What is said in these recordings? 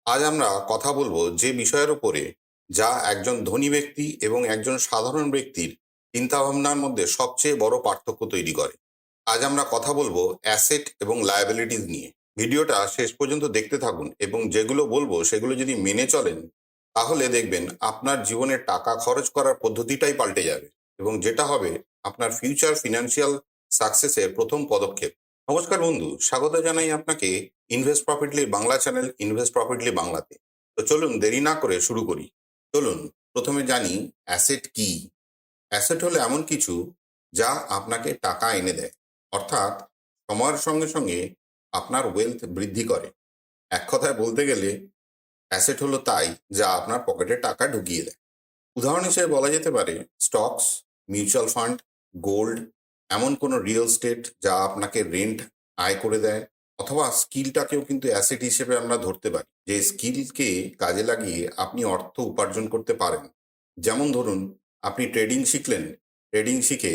আজ আমরা কথা বলবো যে বিষয়ের উপরে, যা একজন ধনী ব্যক্তি এবং একজন সাধারণ ব্যক্তির চিন্তাভাবনার মধ্যে সবচেয়ে বড় পার্থক্য তৈরি করে। আজ আমরা কথা বলবো অ্যাসেট এবং লায়াবিলিটিস নিয়ে। ভিডিওটা শেষ পর্যন্ত দেখতে থাকুন এবং যেগুলো বলবো সেগুলো যদি মেনে চলেন, তাহলে দেখবেন আপনার জীবনে টাকা খরচ করার পদ্ধতিটাই পাল্টে যাবে এবং যেটা হবে আপনার ফিউচার ফিনান্সিয়াল সাকসেসের প্রথম পদক্ষেপ। নমস্কার বন্ধু, স্বাগত জানাই আপনাকে ইনভেস্ট প্রফিটলি বাংলা চ্যানেল ইনভেস্ট প্রফিটলি বাংলাতে। তো চলুন দেরি না করে শুরু করি। চলুন প্রথমে জানি অ্যাসেট কি। অ্যাসেট হলো এমন কিছু যা আপনাকে টাকা এনে দেয়, অর্থাৎ সময়ের সঙ্গে সঙ্গে আপনার ওয়েলথ বৃদ্ধি করে। এক কথায় বলতে গেলে অ্যাসেট হলো তাই যা আপনার পকেটে টাকা ঢুকিয়ে দেয়। উদাহরণ হিসেবে বলা যেতে পারে স্টকস, মিউচুয়াল ফান্ড, গোল্ড, এমন কোনো রিয়েল এস্টেট যা আপনাকে রেন্ট আয় করে দেয়। অথবা স্কিলটাকেও কিন্তু অ্যাসেট হিসেবে আমরা ধরতে পারি, যে স্কিলকে কাজে লাগিয়ে আপনি অর্থ উপার্জন করতে পারেন। যেমন ধরুন, আপনি ট্রেডিং শিখলেন, ট্রেডিং শিখে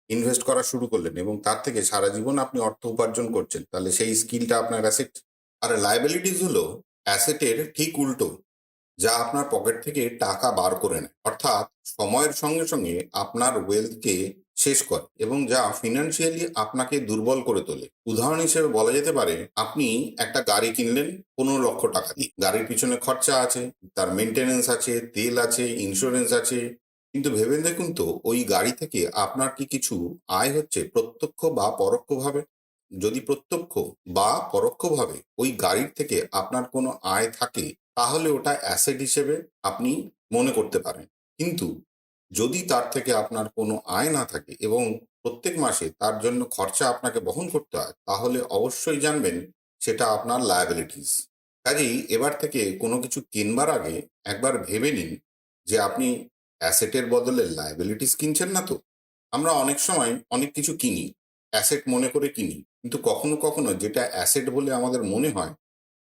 ইনভেস্ট করা শুরু করলেন এবং তার থেকে সারা জীবন আপনি অর্থ উপার্জন করছেন, তাহলে সেই স্কিলটা আপনার অ্যাসেট। আর লায়াবিলিটিস হলো অ্যাসেটের ঠিক উল্টো, যা আপনার পকেট থেকে টাকা বার করে নেয়, অর্থাৎ সময়ের সঙ্গে সঙ্গে আপনার ওয়েলথকে শেষ করে এবং যা ফিনান্সিয়ালি আপনাকে দুর্বল করে তোলে। উদাহরণ হিসেবে বলা যেতে পারে, আপনি একটা গাড়ি কিনলেন 15 লক্ষ টাকা দিয়ে। গাড়ির পিছনে খরচা আছে, তার মেনটেনেন্স আছে, তেল আছে, ইন্স্যুরেন্স আছে, কিন্তু ভেবে দেখুন তো ওই গাড়ি থেকে আপনার কি কিছু আয় হচ্ছে প্রত্যক্ষ বা পরোক্ষভাবে? যদি প্রত্যক্ষ বা পরোক্ষভাবে ওই গাড়ির থেকে আপনার কোনো আয় থাকে, তাহলে ওটা অ্যাসেট হিসেবে আপনি মনে করতে পারেন। কিন্তু যদি তার থেকে আপনার কোনো আয় না থাকে এবং প্রত্যেক মাসে তার জন্য খরচা আপনাকে বহন করতে হয়, তাহলে অবশ্যই জানবেন সেটা আপনার লায়াবিলিটিস। কাজেই এবার থেকে কোনো কিছু কিনবার আগে একবার ভেবে নিন যে আপনি অ্যাসেটের বদলে লায়াবিলিটিস কিনছেন না তো। আমরা অনেক সময় অনেক কিছু কিনি, অ্যাসেট মনে করে কিনি, কিন্তু কখনো কখনো যেটা অ্যাসেট বলে আমাদের মনে হয়,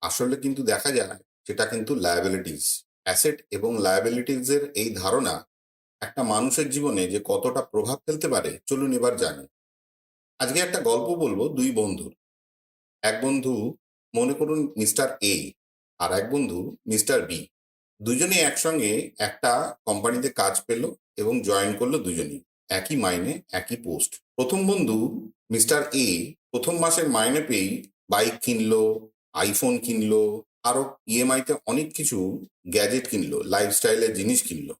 আসলে কিন্তু দেখা যায় সেটা কিন্তু লায়াবিলিটিস। অ্যাসেট এবং লায়াবিলিটিস এর এই ধারণা একটা মানুষের জীবনে যে কতটা প্রভাব ফেলতে পারে, চলুন এবার জানি। আজকে একটা গল্প বলবো দুই বন্ধুর। এক বন্ধু, মনে করুন মিস্টার এ, আর এক বন্ধু মিস্টার বি। দুজনেই একসঙ্গে একটা কোম্পানিতে কাজ পেল এবং জয়েন করলো দুজনেই। একই মাইনে, একই পোস্ট। প্রথম বন্ধু মিস্টার এ প্রথম মাসের মাইনে পেয়েই বাইক কিনলো, আইফোন কিনলো, আরো ইএমআই তে অনেক কিছু গ্যাজেট কিনলো, লাইফস্টাইলের জিনিস কিনলো।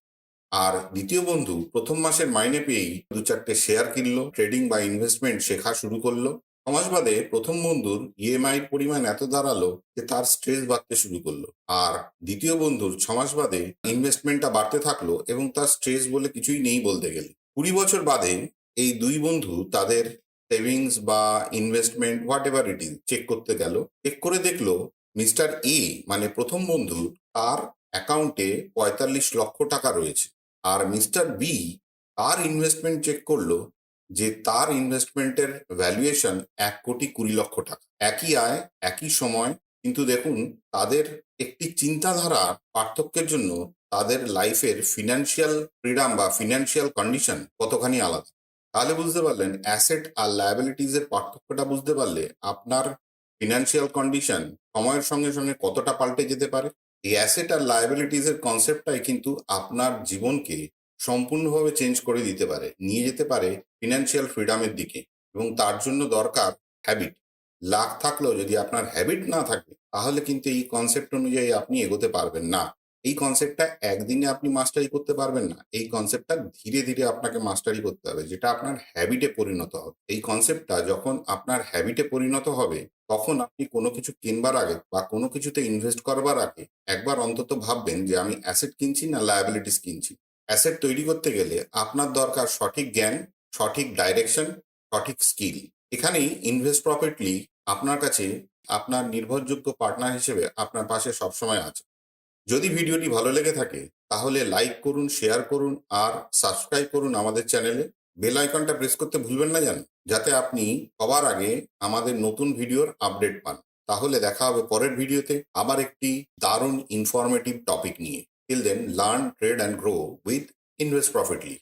আর দ্বিতীয় বন্ধু প্রথম মাসের মাইনে পেয়েই 2-4টে শেয়ার কিনলো, ট্রেডিং বা ইনভেস্টমেন্ট শেখা শুরু করলো। ছমাস বাদে প্রথম বন্ধুর ইএমআই পরিমাণ এত দাঁড়ালো যে তার স্ট্রেস বাড়তে শুরু করলো। আর দ্বিতীয় বন্ধুর 6 মাস বাদে ইনভেস্টমেন্টটা বাড়তে থাকলো এবং তার স্ট্রেস বলে কিছুই নেই বলতে গেলে। 20 বছর বাদে এই দুই বন্ধু তাদের সেভিংস বা investment whatever it is check করতে গেল। চেক করে দেখলো মিস্টার এ, মানে প্রথম বন্ধু, তার অ্যাকাউন্টে 45 লক্ষ টাকা রয়েছে। আর মিস্টার বি তার ইনভেস্টমেন্ট চেক করলো যে তার ইনভেস্টমেন্টের ভ্যালুয়েশন 1,20,00,000 টাকা। একই আয়, একই সময়, কিন্তু দেখুন তাদের একটি চিন্তাধারা পার্থক্যের জন্য তাদের লাইফের ফিনান্সিয়াল ফ্রিডম বা ফিনান্সিয়াল কন্ডিশন কতখানি আলাদা। তাহলে বুঝতে পারলেন অ্যাসেট আর লায়াবিলিটিস এর পার্থক্যটা বুঝতে পারলে আপনার ফিনান্সিয়াল কন্ডিশন সময়ের সঙ্গে সঙ্গে কতটা পাল্টে যেতে পারে। এই অ্যাসেট আর লায়াবিলিটিস এর কনসেপ্টটাই কিন্তু আপনার জীবনকে সম্পূর্ণভাবে চেঞ্জ করে দিতে পারে, নিয়ে যেতে পারে ফিনান্সিয়াল ফ্রিডমের দিকে। এবং তার জন্য দরকার হ্যাবিট। লাখ থাকলেও যদি আপনার হ্যাবিট না থাকে, তাহলে কিন্তু এই কনসেপ্ট অনুযায়ী আপনি এগোতে পারবেন না। এই কনসেপ্টটা একদিনে আপনি মাস্টারি করতে পারবেন না, এই কনসেপ্টটা ধীরে ধীরে আপনাকে মাস্টারি করতে হবে, যেটা আপনার হ্যাবিটে পরিণত হবে। এই কনসেপ্টটা যখন আপনার হ্যাবিটে পরিণত হবে, তখন আপনি কোনো কিছু কিনবার আগে বা কোনো কিছুতে ইনভেস্ট করবার আগে একবার অন্তত ভাববেন যে আমি অ্যাসেট কিনছি না লায়াবিলিটিস কিনছি। অ্যাসেট তৈরি করতে গেলে আপনার দরকার সঠিক জ্ঞান, সঠিক ডাইরেকশন, সঠিক স্কিল। এখানেই ইনভেস্ট প্রফিটলি আপনার কাছে আপনার নির্ভরযোগ্য পার্টনার হিসেবে আপনার পাশে সবসময় আছে। যদি ভিডিওটি ভালো লেগে থাকে, তাহলে লাইক করুন, শেয়ার করুন আর সাবস্ক্রাইব করুন আমাদের চ্যানেলে। বেল আইকনটা প্রেস করতে ভুলবেন না যেন, যাতে আপনি সবার আগে আমাদের নতুন ভিডিওর আপডেট পান। তাহলে দেখা হবে পরের ভিডিওতে আবার একটি দারুণ ইনফরমেটিভ টপিক নিয়ে। Till then, learn, trade and grow with Invest প্রফিটলি।